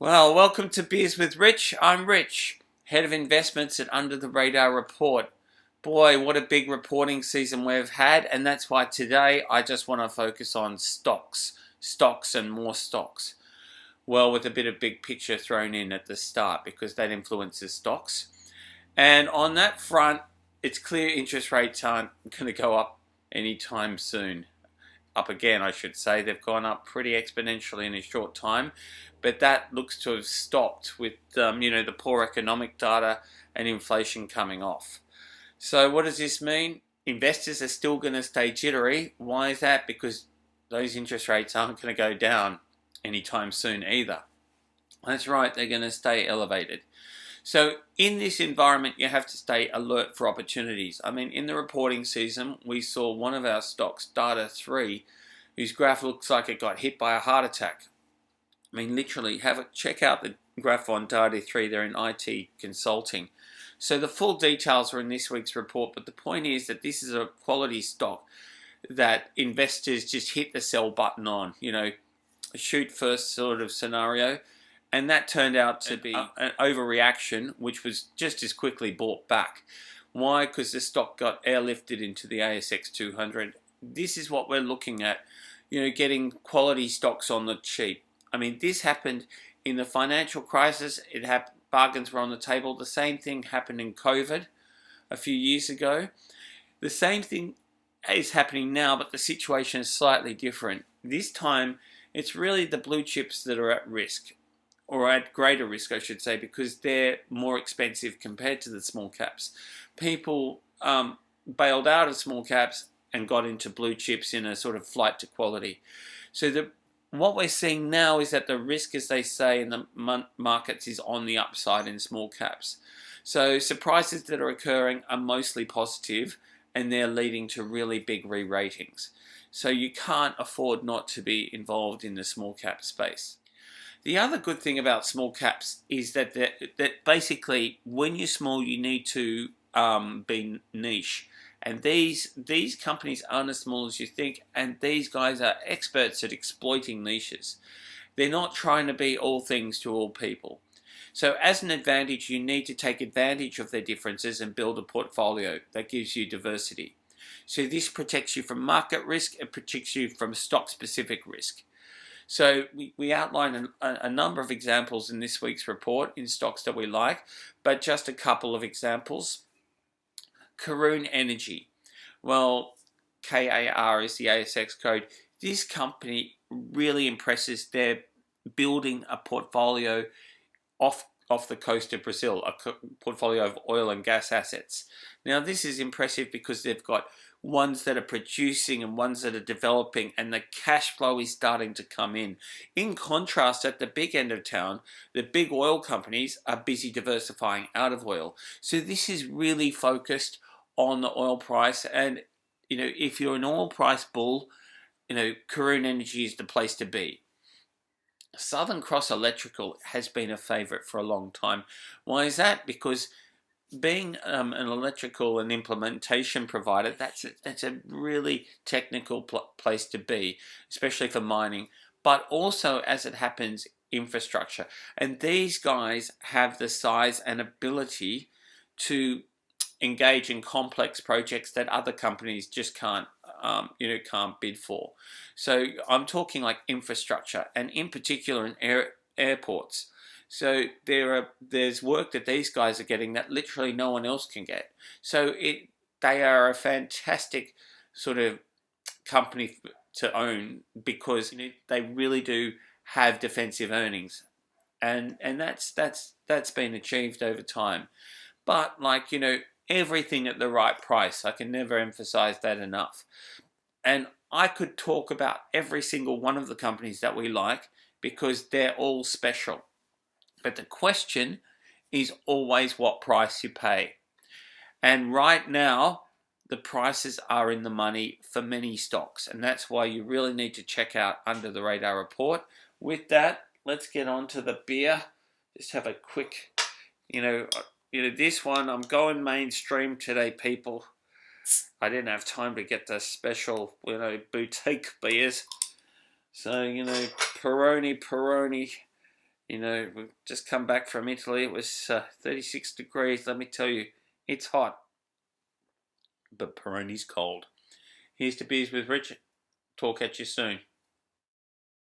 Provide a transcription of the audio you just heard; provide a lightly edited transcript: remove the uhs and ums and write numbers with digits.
Well, welcome to Beers with Rich. I'm Rich, Head of Investments at Under the Radar Report. Boy, what a big reporting season we've had, and that's why today I just want to focus on stocks and more stocks. Well, with a bit of big picture thrown in at the start because that influences stocks. And on that front, it's clear interest rates aren't going to go up anytime soon. Up again, I should say. They've gone up pretty exponentially in a short time, but that looks to have stopped with the poor economic data and inflation coming off. So what does this mean? Investors are still going to stay jittery. Why is that? Because those interest rates aren't going to go down anytime soon either. That's right, they're going to stay elevated. So in this environment, you have to stay alert for opportunities. I mean, in the reporting season, we saw one of our stocks, Data 3, whose graph looks like it got hit by a heart attack. I mean, literally, check out the graph on Data 3. They're in IT consulting. So the full details are in this week's report, but the point is that this is a quality stock that investors just hit the sell button on, a shoot first sort of scenario. And that turned out to be an overreaction, which was just as quickly bought back. Why? Because the stock got airlifted into the ASX 200. This is what we're looking at, getting quality stocks on the cheap. I mean, this happened in the financial crisis. Bargains were on the table. The same thing happened in COVID a few years ago. The same thing is happening now, but the situation is slightly different. This time, it's really the blue chips that are at risk. Or at greater risk, I should say, because they're more expensive compared to the small caps. People bailed out of small caps and got into blue chips in a sort of flight to quality. So what we're seeing now is that the risk, as they say in the markets, is on the upside in small caps. So surprises that are occurring are mostly positive, and they're leading to really big re-ratings. So you can't afford not to be involved in the small cap space. The other good thing about small caps is that basically when you're small, you need to be niche. And these companies aren't as small as you think, and these guys are experts at exploiting niches. They're not trying to be all things to all people. So as an advantage, you need to take advantage of their differences and build a portfolio that gives you diversity. So this protects you from market risk, it protects you from stock-specific risk. So we outline a number of examples in this week's report in stocks that we like, but just a couple of examples. Karoon Energy. Well, KAR is the ASX code. This company really impresses. They're building a portfolio off the coast of Brazil, a portfolio of oil and gas assets. Now, this is impressive because they've got ones that are producing and ones that are developing, and the cash flow is starting to come in. In contrast, at the big end of town, the big oil companies are busy diversifying out of oil. So this is really focused on the oil price, and if you're an oil price bull, Karoon Energy is the place to be. Southern Cross Electrical has been a favourite for a long time. Why is that? Because being an electrical and implementation provider, that's a really technical place to be, especially for mining, but also, as it happens, infrastructure. And these guys have the size and ability to engage in complex projects that other companies just can't bid for. So I'm talking like infrastructure, and in particular in airports. So there's work that these guys are getting that literally no one else can get. So they are a fantastic sort of company to own because they really do have defensive earnings, and that's been achieved over time. But everything at the right price. I can never emphasize that enough. And I could talk about every single one of the companies that we like because they're all special. But the question is always what price you pay. And right now, the prices are in the money for many stocks. And that's why you really need to check out Under the Radar report. With that, let's get on to the beer. Just have a quick, this one, I'm going mainstream today, people. I didn't have time to get the special, boutique beers. So, Peroni. You know, we've just come back from Italy. It was 36 degrees. Let me tell you, it's hot. But Peroni's cold. Here's to beers with Rich. Talk at you soon.